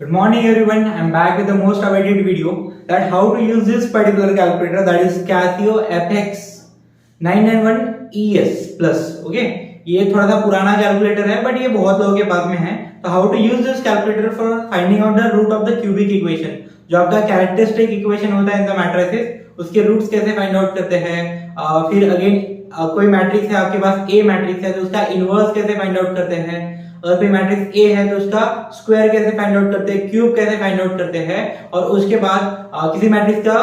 Good morning everyone, I'm back with the most awaited video that how to use this particular calculator, that is Casio FX 991 ES Plus. Okay, ये थोड़ा सा पुराना calculator है but ये बहुत लोगों के पास में है. तो how to use this calculator for finding out the root of the cubic equation. जो आपका कैरेक्टरिस्टिक इक्वेशन होता है इन द मैट्रिसेस, उसके रूट्स कैसे फाइंड आउट करते हैं. फिर अगेन कोई मैट्रिक्स है आपके पास, ए मैट्रिक्स है तो उसका इनवर्स कैसे फाइंड आउट करते हैं. अगर कोई मैट्रिक्स ए है तो उसका स्क्वायर कैसे फाइंड आउट करते हैं, क्यूब कैसे फाइंड आउट करते हैं, और उसके बाद किसी मैट्रिक्स का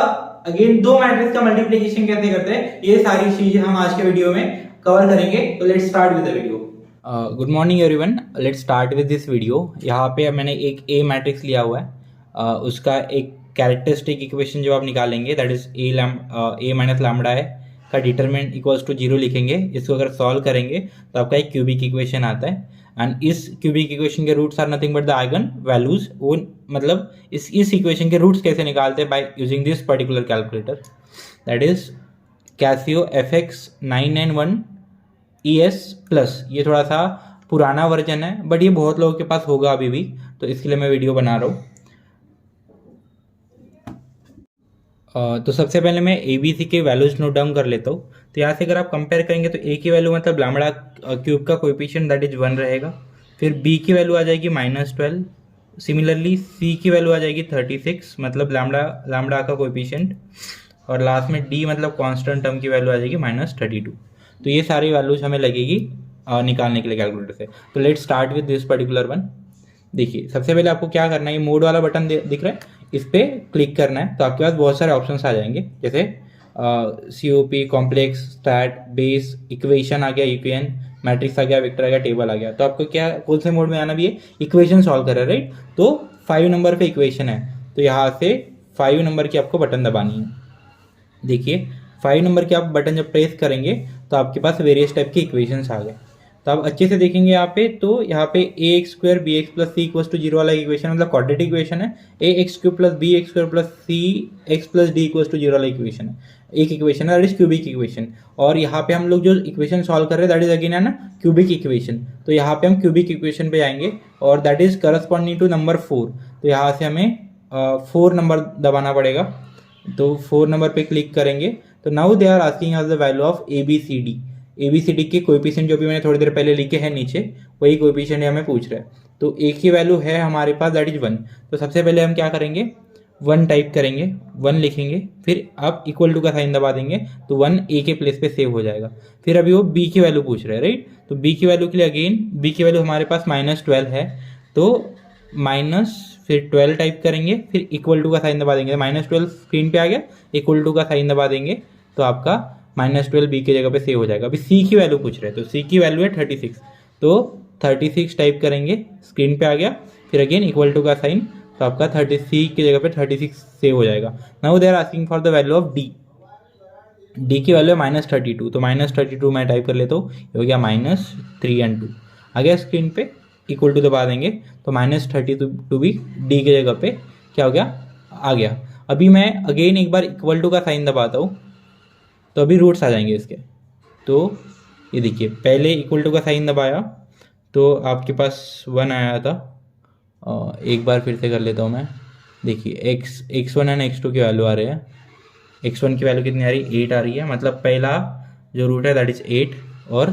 अगेन दो मैट्रिक्स का मल्टीप्लिकेशन कैसे करते हैं. ये सारी चीजें हम आज के वीडियो में कवर करेंगे. तो let's start with the video. Good morning everyone, let's start with this video. यहाँ पे मैंने एक ए मैट्रिक्स लिया हुआ है. उसका एक कैरेक्टरिस्टिक इक्वेशन जो आप निकालेंगे that is a minus lambda है का डिटरमिनेंट इक्वल्स टू 0 लिखेंगे. इसको अगर सॉल्व करेंगे तो आपका एक क्यूबिक इक्वेशन आता है. एंड इस क्यूबिक इक्वेशन के roots are nothing but the eigen values. वो मतलब इस इक्वेशन के रूट्स कैसे निकालते हैं by using this particular calculator that is Casio FX 991 ES plus. ये थोड़ा सा पुराना वर्जन है बट ये बहुत लोगों के पास होगा अभी भी, तो इसके लिए मैं वीडियो बना रहा हूँ. तो सबसे पहले मैं ABC के वैल्यूज नोट डाउन कर लेता हूँ. तो यहाँ से अगर आप कंपेयर करेंगे तो A की वैल्यू मतलब लैम्बडा क्यूब का कोएफिशिएंट दैट इज 1 रहेगा. फिर B की वैल्यू आ जाएगी -12. सिमिलरली C की वैल्यू आ जाएगी 36 मतलब लैम्बडा का कोएफिशिएंट. और लास्ट में D मतलब कांस्टेंट टर्म की वैल्यू आ जाएगी -32. तो ये सारी वैल्यूज हमें लगेगी निकालने के लिए कैलकुलेटर से. तो let's start with this particular one. देखिए सबसे पहले आपको क्या करना है, ये मोड वाला बटन दिख रहा है, इस पर क्लिक करना है. तो आपके पास बहुत सारे ऑप्शंस आ जाएंगे जैसे COP, complex, stat, base, equation आ गया, यूक्लियन, मैट्रिक्स आ गया, वेक्टर आ गया, टेबल आ गया. तो आपको क्या कौन से मोड में आना भी है, इक्वेशन सॉल्व कर रहा है राइट. तो 5 नंबर पे इक्वेशन है तो यहाँ से 5 नंबर की आपको बटन दबानी है. देखिए 5 नंबर की आप बटन जब प्रेस करेंगे तो आपके पास वेरियस टाइप के इक्वेशंस आ गए. तो आप अच्छे से देखेंगे यहाँ पे, तो यहाँ पे ax² bx plus c equals to 0 वाला इक्वेशन मतलब क्वाड्रेटिक इक्वेशन है. ax³ plus bx² plus cx plus d equals to 0 वाला इक्वेशन है. एक इक्वेशन है दैट इज क्यूबिक इक्वेशन. और यहाँ पे हम लोग जो इक्वेशन सॉल्व कर रहे हैं दैट इज अगेन है ना क्यूबिक इक्वेशन. तो यहाँ पे हम क्यूबिक इक्वेशन पे आएंगे और that is corresponding to number 4. तो यहाँ से हमें 4 नंबर दबाना पड़ेगा. तो 4 नंबर पे क्लिक करेंगे तो now they are asking us the value of ABCD के कोएफिशिएंट जो भी मैंने थोड़ी देर पहले लिखे हैं नीचे, वही कोएफिशिएंट हमें पूछ रहा है. तो A की वैल्यू है हमारे पास दैट इज 1. तो सबसे पहले हम क्या करेंगे, 1 टाइप करेंगे, 1 लिखेंगे, फिर आप इक्वल टू का साइन दबा देंगे तो 1 A के प्लेस पे सेव हो जाएगा. फिर अभी वो B की वैल्यू पूछ रहा है राइट. तो B की वैल्यू के लिए अगेन B की वैल्यू हमारे पास -12 है तो माइनस फिर 12 टाइप करेंगे, फिर इक्वल टू का साइन दबा देंगे. -12 स्क्रीन पे आ गया, इक्वल टू का साइन दबा देंगे तो आपका -12 B की जगह पे सेव हो जाएगा. अभी C की वैल्यू पूछ रहे हैं तो C की वैल्यू है 36. तो 36 टाइप करेंगे, स्क्रीन पे आ गया, फिर अगेन इक्वल टू का साइन तो आपका 30 की जगह पे 36 सेव हो जाएगा. Now they are asking for the value of D की वैल्यू है -32. तो -32 मैं टाइप कर लेता हूँ, ये हो गया -3 and 2 आ गया स्क्रीन पे. इक्वल टू दबा देंगे तो -32 भी D की जगह पे क्या हो गया, आ गया. अभी मैं अगेन एक बार इक्वल टू का साइन दबाता हूँ तो अभी रूट्स आ जाएंगे इसके. तो ये देखिए पहले इक्वल टू का साइन दबाया तो आपके पास 1 आया था. एक बार फिर से कर लेता हूँ मैं. देखिए x1 एंड x2 की वैल्यू आ रही है. x1 की वैल्यू कितनी आ रही है, 8 आ रही है. मतलब पहला जो रूट है दैट इज 8 और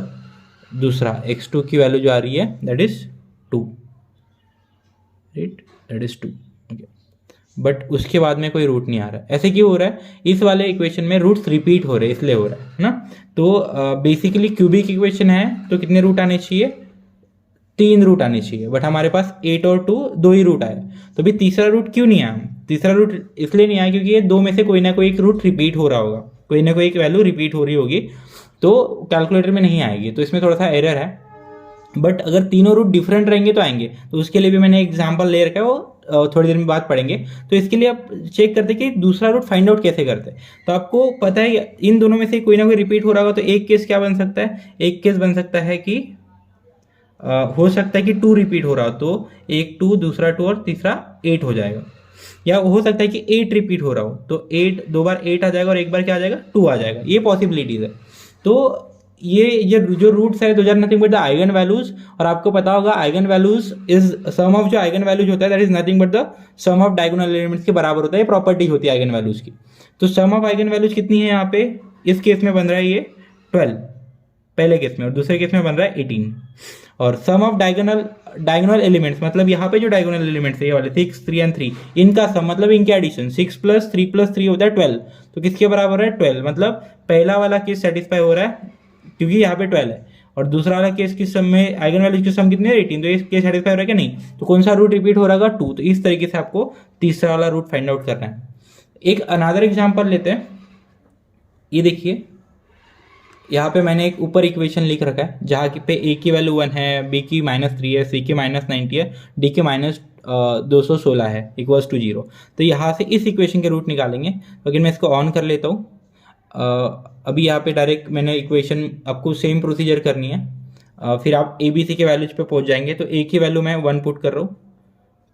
दूसरा x2 की वैल्यू जो आ रही है that is 2 right, that is 2. But उसके बाद में कोई रूट नहीं आ रहा है. ऐसे क्यों हो रहा है, इस वाले इक्वेशन में रूट्स रिपीट हो रहे हैं इसलिए हो रहा है ना. तो बेसिकली क्यूबिक इक्वेशन है तो कितने रूट आने चाहिए, 3 रूट आने चाहिए. बट हमारे पास 8 और 2 ही रूट आए. तो अभी तीसरा रूट क्यों नहीं आया, तीसरा रूट इसलिए नहीं आया क्योंकि ये दो में से कोई ना कोई एक रूट रिपीट हो रहा होगा, कोई ना कोई एक वैल्यू रिपीट हो रही होगी तो कैलकुलेटर में नहीं आएगी. तो इसमें थोड़ा सा एरर है. बट अगर तीनों रूट डिफरेंट रहेंगे तो आएंगे. तो उसके लिए भी मैंने एग्जाम्पल ले रखा है, वो थोड़ी देर में बात पढ़ेंगे. तो इसके लिए आप चेक करते कि दूसरा रूट फाइंड आउट कैसे करते हैं. तो आपको पता है इन दोनों में से कोई ना कोई रिपीट हो रहा होगा. तो एक केस क्या बन सकता है, एक केस बन सकता है कि हो सकता है कि 2 रिपीट हो रहा हो तो एक 2, दूसरा 2 और तीसरा 8 हो जाएगा. या हो सकता है कि 8 रिपीट हो रहा हो तो 8 2 बार 8 आ जाएगा और एक बार क्या आ जाएगा, 2 आ जाएगा. ये पॉसिबिलिटीज है. तो ये जो रूट्स है दो are nothing but the eigen values, और आपको पता होगा eigen values is sum of जो आइगन वैल्यूज होता है that is nothing but the sum of diagonal elements के बराबर होता है, प्रॉपर्टी होती है आइगन वैल्यूज की। तो सम ऑफ आइगन वैल्यूज कितनी है यहाँ पे, इस केस में बन रहा है ये 12 पहले केस में, और दूसरे केस में बन रहा है 18। और सम ऑफ डायगोनल एलिमेंट्स मतलब यहाँ पे जो डायगोनल एलिमेंट्स है ये वाले 6 3 एंड 3, इनका सम मतलब इनके एडिशन 6 + 3 + 3 होता है 12। तो किसके बराबर है 12, मतलब पहला वाला केस सेटिस्फाई हो रहा है क्योंकि यहाँ पे 12 है, और दूसरा वाला केस किस सम में आइगन वैल्यूज की सम कितनी है 18, तो ये केस सेटिस्फाई हो रहा है क्या, नहीं। तो कौन सा रूट रिपीट हो रहा है 2, तो इस तरीके से आपको तीसरा वाला रूट फाइंड आउट करना है। एक अनदर एग्जाम्पल लेते हैं, ये देखिए यहाँ पे मैंने एक ऊपर इक्वेशन लिख रखा है जहाँ की पे ए की वैल्यू 1 है, बी की -3 है, सी की -90 है, डी के -216 है इक्वल्स टू 0। तो यहाँ से इस इक्वेशन के रूट निकालेंगे, लेकिन मैं इसको ऑन कर लेता हूँ। अभी यहाँ पे डायरेक्ट मैंने इक्वेशन, आपको सेम प्रोसीजर करनी है। फिर आप ए बी सी के वैल्यूज पे पहुँच जाएंगे। तो ए की वैल्यू मैं 1 पुट कर रहा हूँ,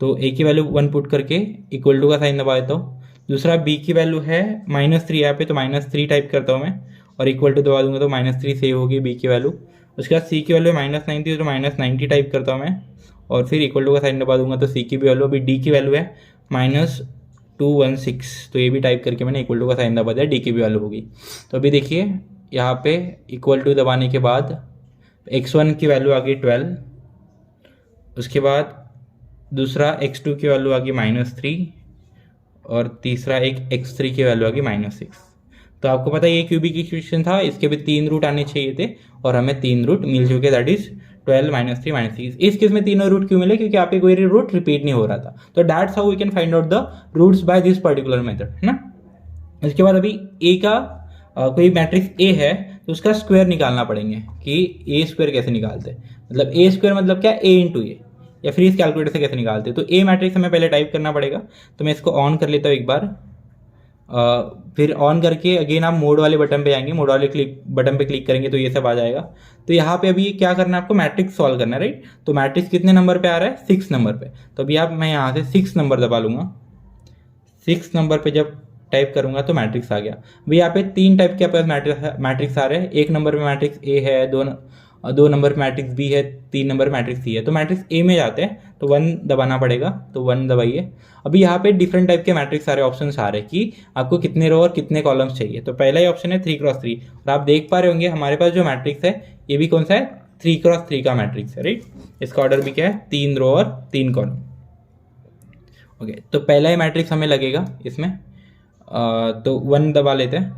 तो ए की वैल्यू 1 पुट करके इक्वल टू का साइन दबा देता हूँ। दूसरा बी की वैल्यू है -3 यहाँ पे, तो -3 टाइप करता हूँ मैं, और इक्वल टू दबा दूंगा तो -3 सेव होगी बी की वैल्यू। उसके बाद सी की वैल्यू -90 तो -90 टाइप करता हूँ मैं, और फिर इक्वल टू का साइन दबा दूंगा तो सी की भी वैल्यू, अभी डी की वैल्यू है -216, तो ये भी टाइप करके मैंने इक्वल टू का साइन दबा दिया, डी की भी वैल्यू होगी। तो अभी देखिए यहाँ पे इक्वल टू दबाने के बाद x1 की वैल्यू आ गई 12, उसके बाद दूसरा x2 की वैल्यू आ गई -3, और तीसरा एक x3 की वैल्यू आ गई -6। तो आपको पता है ये क्यूबिक इक्वेशन था, इसके भी 3 रूट आने चाहिए थे, और हमें 3 रूट मिल चुके, दैट इज 12 -3 -6। इस केस में तीनों रूट क्यों मिले, क्योंकि यहाँ पे कोई रूट रिपीट नहीं हो रहा था। तो that's how we can find out the roots by this particular method, है ना। इसके बाद अभी ए का कोई मैट्रिक्स ए है तो उसका स्क्वायर निकालना पड़ेंगे कि ए स्क्वायर कैसे निकालते हैं, मतलब ए स्क्वायर मतलब क्या, ए इंटू ए, या फिर इस कैलकुलेटर से कैसे निकालते हैं। तो ए मैट्रिक्स हमें पहले टाइप करना पड़ेगा, तो मैं इसको ऑन कर लेता हूँ एक बार। फिर ऑन करके अगेन आप मोड वाले बटन पे आएंगे, मोड वाले बटन पे क्लिक करेंगे तो ये सब आ जाएगा। तो यहाँ पे अभी क्या करना है आपको, मैट्रिक्स सॉल्व करना है, राइट। तो मैट्रिक्स कितने नंबर पे आ रहा है, 6 नंबर पे। तो अभी मैं यहाँ से 6 नंबर दबा लूंगा। 6 नंबर पे जब टाइप करूंगा तो मैट्रिक्स आ गया। अभी यहाँ पे 3 टाइप के पास मैट्रिक्स आ रहे हैं। 1 नंबर पे मैट्रिक्स ए है, 2 नंबर पे मैट्रिक्स बी है, 3 नंबर पे मैट्रिक्स सी है। तो मैट्रिक्स ए में जाते हैं तो 1 दबाना पड़ेगा, तो 1 दबाइए। अभी यहाँ पे डिफरेंट टाइप के मैट्रिक्स सारे ऑप्शन आ रहे हैं कि आपको कितने रो और कितने कॉलम्स चाहिए। तो पहला ही ऑप्शन है 3x3, और आप देख पा रहे होंगे हमारे पास जो मैट्रिक्स है ये भी कौन सा है, 3x3 का मैट्रिक्स है, राइट। इसका ऑर्डर भी क्या है, 3 रो और 3 कॉलम। ओके, तो पहला ही मैट्रिक्स हमें लगेगा इसमें, तो 1 दबा लेते हैं।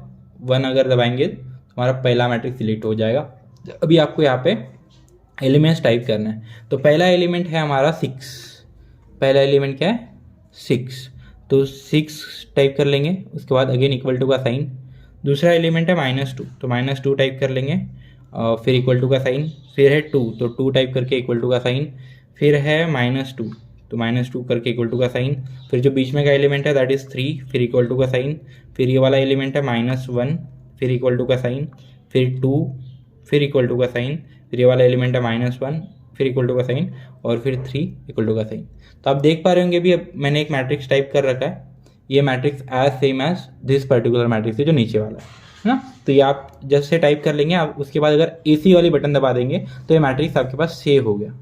1 अगर दबाएंगे तो हमारा पहला मैट्रिक्स सिलेक्ट हो जाएगा। अभी आपको यहाँ पे एलिमेंट्स टाइप करना है। तो पहला एलिमेंट है हमारा 6, पहला एलिमेंट क्या है 6, तो 6 टाइप कर लेंगे। उसके बाद अगेन इक्वल टू का साइन। दूसरा एलिमेंट है -2, तो -2 टाइप कर लेंगे, फिर इक्वल टू का साइन। फिर है 2, तो 2 टाइप करके इक्वल टू का साइन। फिर है -2, तो -2 करके इक्वल टू का साइन। फिर जो बीच में का एलिमेंट है दैट इज 3, फिर इक्वल टू का साइन। फिर ये वाला एलिमेंट है -1, फिर इक्वल टू का साइन। फिर 2, फिर इक्वल टू का साइन। फिर ये वाला एलिमेंट है -1, फिर इक्वल टू का साइन, और फिर 3 इक्वल टू का साइन। तो आप देख पा रहे होंगे भी, अब मैंने एक मैट्रिक्स टाइप कर रखा है। ये matrix as same as this particular matrix है जो नीचे वाला है ना। तो ये आप जब से टाइप कर लेंगे, आप उसके बाद अगर AC वाली बटन दबा देंगे तो ये मैट्रिक्स आपके पास सेव हो गया।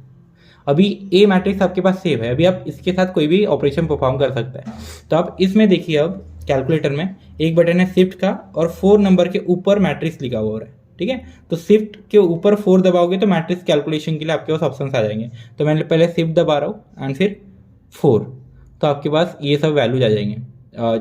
अभी ए मैट्रिक्स आपके पास सेव है। अभी आप इसके साथ कोई भी ऑपरेशन परफॉर्म कर सकते हैं। तो आप इसमें देखिए, अब कैलकुलेटर में एक बटन है शिफ्ट का, और 4 नंबर के ऊपर मैट्रिक्स लिखा हुआ है, ठीक है। तो शिफ्ट के ऊपर 4 दबाओगे तो मैट्रिक्स कैलकुलेशन के लिए आपके पास ऑप्शंस आ जाएंगे। तो मैंने पहले शिफ्ट दबा रहा हूँ एंड फिर 4, तो आपके पास ये सब वैल्यूज आ जाएंगे,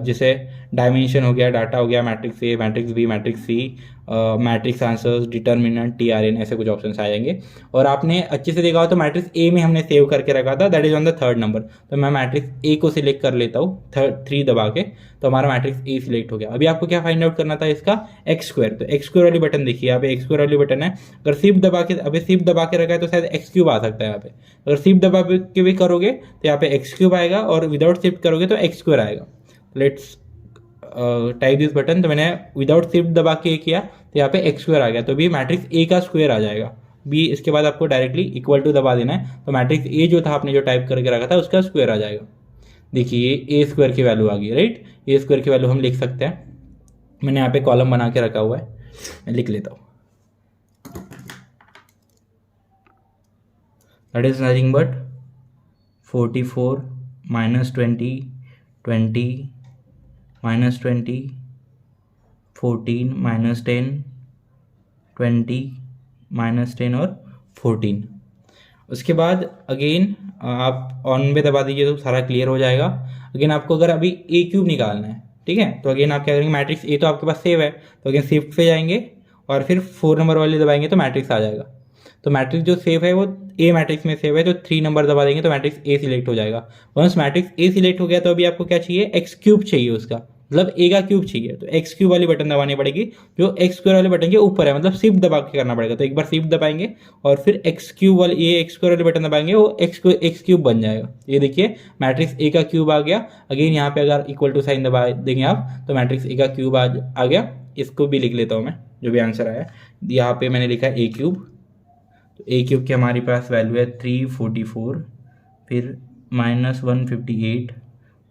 जैसे डायमेंशन हो गया, डाटा हो गया, matrix A, matrix B, matrix C, matrix answers, determinant, TRN, ऐसे कुछ ऑप्शंस आ जाएंगे। और आपने अच्छे से देखा हो तो मैट्रिक्स ए में हमने सेव करके रखा था, that is on the 3rd number. तो मैं मैट्रिक्स ए को सिलेक्ट कर लेता हूँ 3 दबा के, तो हमारा मैट्रिक्स ए सिलेक्ट हो गया। अभी आपको क्या फाइंड आउट करना था इसका, x²। तो x² वाली बटन देखिए, यहाँ पे x² वाली बटन है। अगर शिफ्ट दबा के, अभी शिफ्ट दबा के रखा है तो शायद x³ आ सकता है यहाँ पे। अगर शिफ्ट दबा के भी करोगे तो यहाँ पे x³ आएगा, और विदाउट शिफ्ट करोगे तो x² आएगा। Let's type this button. तो मैंने विदाउट शिफ्ट दबा के किया तो यहाँ पे x² आ गया, तो भी मैट्रिक्स ए का स्क्वायर आ जाएगा। बी इसके बाद आपको डायरेक्टली इक्वल टू दबा देना है, तो मैट्रिक्स ए जो था आपने जो टाइप करके रखा था उसका स्क्वायर आ जाएगा। देखिए A² की वैल्यू आ गई, राइट। A² की वैल्यू हम लिख सकते हैं। मैंने यहाँ पे कॉलम बना के रखा हुआ है, मैं लिख लेता हूँ। दैट इज नथिंग बट 44 -20 20 -20 14 -10 20 -10 और 14। उसके बाद अगेन आप ऑन पे दबा दीजिए तो सारा क्लियर हो जाएगा। अगेन आपको अगर अभी ए क्यूब निकालना है, ठीक है, तो अगेन आप क्या करेंगे, मैट्रिक्स ए तो आपके पास सेव है, तो अगेन शिफ्ट पे जाएंगे और फिर 4 नंबर वाले दबाएंगे तो मैट्रिक्स आ जाएगा। तो मैट्रिक्स जो सेव है वो ए मैट्रिक्स में सेव है, तो 3 नंबर दबा देंगे तो मैट्रिक्स ए सिलेक्ट हो जाएगा। वंस मैट्रिक्स ए सिलेक्ट हो गया तो अभी आपको क्या चाहिए, एक्स क्यूब चाहिए उसका, मतलब ए का क्यूब चाहिए, तो एक्स क्यूब वाली बटन दबानी पड़ेगी जो एक्स स्क्वायर वाले बटन के ऊपर है, मतलब शिफ्ट दबा के करना पड़ेगा। तो एक बार शिफ्ट दबाएंगे और फिर एक्स क्यूब वाली, ये एक्स स्क्वायर वाले बटन दबाएंगे, वो एक्स क्यूब बन जाएगा। ये देखिए मैट्रिक्स ए का क्यूब आ गया। अगेन यहाँ पे अगर इक्वल टू साइन दबा देंगे आप तो मैट्रिक्स ए का क्यूब आ गया। इसको भी लिख लेता हूँ मैं, जो भी आंसर आया यहाँ पे मैंने लिखा ए क्यूब। तो ए क्यूब की हमारे पास वैल्यू है 344, फिर -158,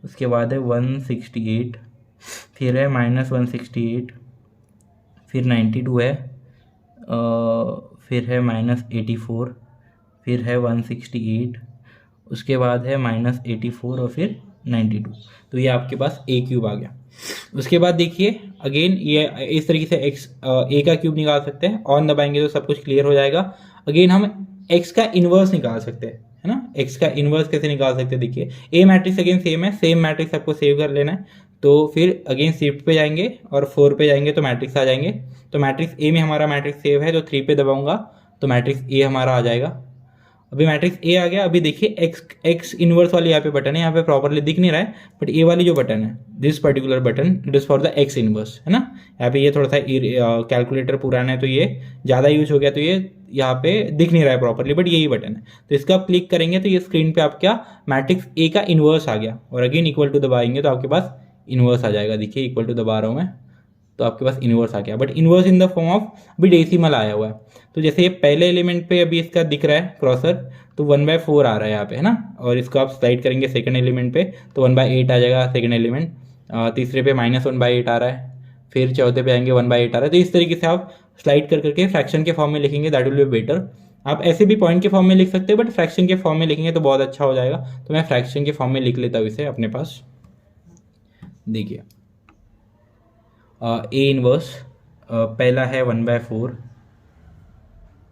उसके बाद है 168, फिर है -168, फिर 92 है, फिर है -84, फिर है 168, उसके बाद है -84 और फिर 92। तो ये आपके पास ए क्यूब आ गया। उसके बाद देखिए अगेन ये इस तरीके से एक्स ए का क्यूब निकाल सकते हैं, ऑन दबाएंगे तो सब कुछ क्लियर हो जाएगा। अगेन हम एक्स का इन्वर्स निकाल सकते हैं, है ना। एक्स का इन्वर्स कैसे निकाल सकते हैं, देखिए ए मैट्रिक्स अगेन सेम है, सेम मैट्रिक्स आपको सेव कर लेना है। तो फिर अगेन शिफ्ट पे जाएंगे और 4 पे जाएंगे तो मैट्रिक्स आ जाएंगे। तो मैट्रिक्स ए में हमारा मैट्रिक्स सेव है, तो 3 पे दबाऊंगा तो मैट्रिक्स ए हमारा आ जाएगा। अभी मैट्रिक्स ए आ गया। अभी देखिए एक्स इनवर्स वाली यहाँ पे बटन है, यहाँ पे प्रॉपरली दिख नहीं रहा है, बट ए वाली जो बटन है, this particular button, it is for the x inverse, है ना। यहाँ पे ये थोड़ा सा कैलकुलेटर पुराना है तो ये ज़्यादा यूज हो गया, तो ये यहाँ पे दिख नहीं रहा है प्रॉपरली, बट यही बटन है। तो इसका आप क्लिक करेंगे तो ये स्क्रीन पे आपका मैट्रिक्स ए का इनवर्स आ गया, और अगेन इक्वल टू दबाएंगे तो आपके पास इनवर्स आ जाएगा। देखिए इक्वल टू दबा रहा हूँ मैं तो आपके पास इनवर्स आ गया, but inverse in the form of अभी डेसिमल आया हुआ है। तो जैसे ये पहले एलिमेंट पे अभी इसका दिख रहा है क्रॉसर, तो 1/4 आ रहा है यहाँ पे, है ना। और इसको आप स्लाइड करेंगे सेकंड एलिमेंट पे तो 1/8 आ जाएगा सेकंड एलिमेंट। तीसरे पे -1/8 आ रहा है, फिर चौथे पे आएंगे 1/8 आ रहा है। तो इस तरीके से आप स्लाइड कर करके फ्रैक्शन के फॉर्म में लिखेंगे, दैट विल बी बेटर। आप ऐसे भी पॉइंट के फॉर्म में लिख सकते हैं, बट फ्रैक्शन के फॉर्म में लिखेंगे तो बहुत अच्छा हो जाएगा। तो मैं फ्रैक्शन के फॉर्म में लिख लेता हूँ इसे अपने पास। देखिए ए इनवर्स पहला है 1/4,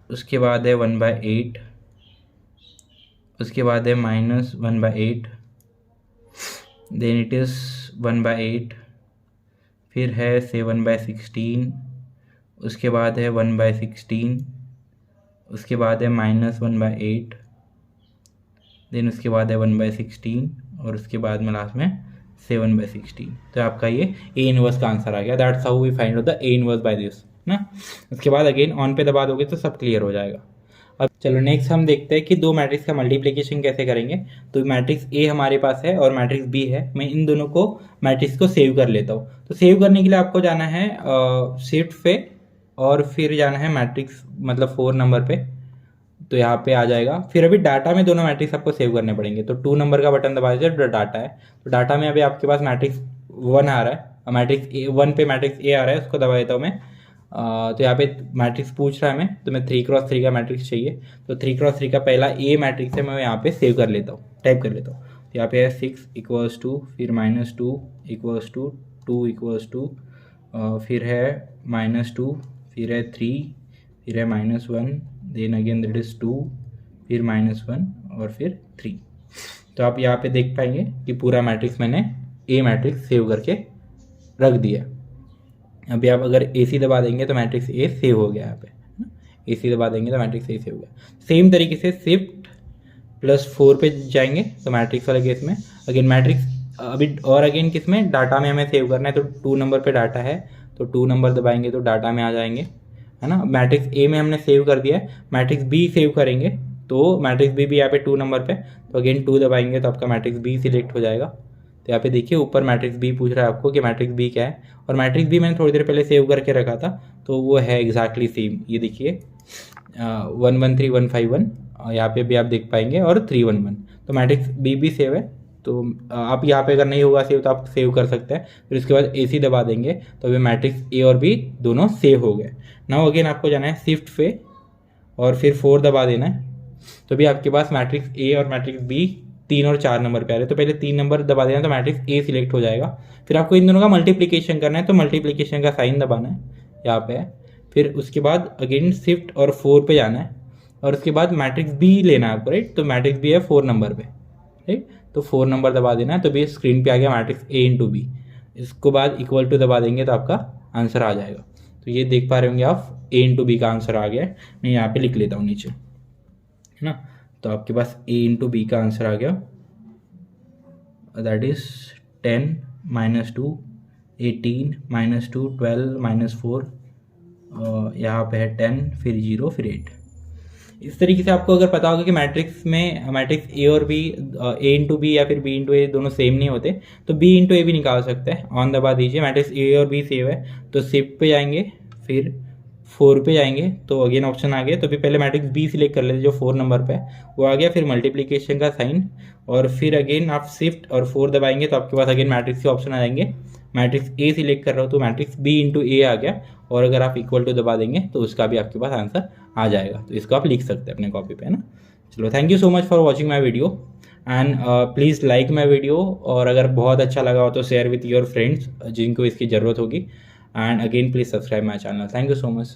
उसके बाद है 1/8, उसके बाद है -1/8, देन इट इज़ 1/8, फिर है 7/16, उसके बाद है 1/16, उसके बाद है -1/8, देन उसके बाद है 1/16 और उसके बाद में लास्ट में 7/16। तो आपका ये ए इनवर्स का आंसर आ गया। That's how we find out the A inverse by this ना। उसके बाद अगेन ऑन पे दबा दोगे तो सब क्लियर हो जाएगा। अब चलो नेक्स्ट हम देखते हैं कि दो मैट्रिक्स का मल्टीप्लिकेशन कैसे करेंगे। तो मैट्रिक्स ए हमारे पास है और मैट्रिक्स बी है, मैं इन दोनों को मैट्रिक्स को सेव कर लेता हूँ। तो सेव करने के लिए आपको जाना है शिफ्ट पे और फिर जाना है मैट्रिक्स मतलब 4 नंबर पे, तो यहाँ पे आ जाएगा। फिर अभी डाटा में दोनों मैट्रिक्स आपको सेव करने पड़ेंगे, तो 2 नंबर का बटन दबा दीजिए, डाटा है। तो डाटा में अभी आपके पास मैट्रिक्स 1 आ रहा है, मैट्रिक्स ए 1 पे मैट्रिक्स ए आ रहा है, उसको दबा देता हूँ मैं। तो यहाँ पे मैट्रिक्स पूछ रहा है मैं, तो मैं 3x3 का मैट्रिक्स चाहिए, तो 3x3 का पहला ए मैट्रिक्स है, मैं यहाँ पे सेव कर लेता हूँ, टाइप कर लेता हूँ। तो यहाँ पे है 6 = 2, फिर -2 = 2 = 2, फिर है -2, फिर है 3, फिर है -1, देन अगेन दैट इज़ 2, फिर -1 और फिर 3। तो आप यहाँ पे देख पाएंगे कि पूरा मैट्रिक्स मैंने ए मैट्रिक्स सेव करके रख दिया। अभी आप अगर AC दबा देंगे तो मैट्रिक्स ए सेव हो गया। यहाँ पे AC दबा देंगे तो मैट्रिक्स ए सेव हो गया। सेम तरीके से शिफ्ट +4 पे जाएंगे तो मैट्रिक्स वाले केस में अगेन मैट्रिक्स अभी और अगेन किस में डाटा में हमें सेव करना है, तो 2 नंबर पे डाटा है, तो 2 नंबर दबाएंगे तो डाटा में आ जाएंगे, है ना। मैट्रिक्स ए में हमने सेव कर दिया है, मैट्रिक्स बी सेव करेंगे तो मैट्रिक्स बी भी यहाँ पे 2 नंबर पे, तो अगेन 2 दबाएंगे तो आपका मैट्रिक्स बी सिलेक्ट हो जाएगा। तो यहाँ पे देखिए ऊपर मैट्रिक्स बी पूछ रहा है आपको कि मैट्रिक्स बी क्या है, और मैट्रिक्स बी मैंने थोड़ी देर पहले सेव करके रखा था, तो वो है एग्जैक्टली सेम। ये देखिए 113151 यहाँ पे भी आप देख पाएंगे, और 311, तो मैट्रिक्स बी भी सेव है। तो आप यहाँ पे अगर नहीं होगा सेव तो आप सेव कर सकते हैं। फिर उसके बाद AC दबा देंगे तो अभी मैट्रिक्स ए और बी दोनों सेव हो गए। नाउ अगेन आपको जाना है शिफ्ट पे और फिर 4 दबा देना है। तो भी आपके पास मैट्रिक्स ए और मैट्रिक्स बी 3 और 4 नंबर पे आ रहे हैं। तो पहले 3 नंबर दबा देना तो मैट्रिक्स ए सिलेक्ट हो जाएगा। फिर आपको इन दोनों का मल्टीप्लिकेशन करना है, तो मल्टीप्लिकेशन का साइन दबाना है, यहाँ पे है। फिर उसके बाद अगेन शिफ्ट और 4 पे जाना है, और उसके बाद मैट्रिक्स बी लेना है आपको, राइट। तो मैट्रिक्स बी है 4 नंबर पे, राइट। तो 4 नंबर दबा देना है, तो भी स्क्रीन पे आ गया मैट्रिक्स ए इंटू बी। इसको बाद इक्वल टू दबा देंगे तो आपका आंसर आ जाएगा। तो ये देख पा रहे होंगे आप, ए इंटू बी का आंसर आ गया है। मैं यहाँ पे लिख लेता हूँ नीचे, है ना। तो आपके पास ए इंटू बी का आंसर आ गया, दैट इज 10 - 2 18 - 2 12 - 4, यहाँ पे है 10, फिर 0, फिर 8। इस तरीके से आपको अगर पता होगा कि मैट्रिक्स में मैट्रिक्स ए और बी, ए इंटू बी या फिर बी इंटू ए दोनों सेम नहीं होते, तो बी इंटू ए भी निकाल सकते हैं। ऑन दबा दीजिए, मैट्रिक्स ए और बी सेम है तो शिफ्ट पे जाएंगे, फिर 4 पे जाएंगे तो अगेन ऑप्शन आ गया। तो भी पहले मैट्रिक्स बी सिलेक्ट कर लेते जो 4 नंबर पे है, वो आ गया। फिर मल्टीप्लिकेशन का साइन, और फिर अगेन आप शिफ्ट और 4 दबाएंगे तो आपके पास अगेन मैट्रिक्स के ऑप्शन आ जाएंगे। मैट्रिक्स ए सिलेक्ट कर रहा हो तो मैट्रिक्स बी इंटू ए आ गया, और अगर आप इक्वल टू दबा देंगे तो उसका भी आपके पास आंसर आ जाएगा। तो इसको आप लिख सकते हैं अपने कॉपी पे, है ना। चलो, thank you so much for watching my video, and please like my video, और अगर बहुत अच्छा लगा हो तो शेयर विथ योर फ्रेंड्स जिनको इसकी ज़रूरत होगी, and again please subscribe my channel. Thank you so much.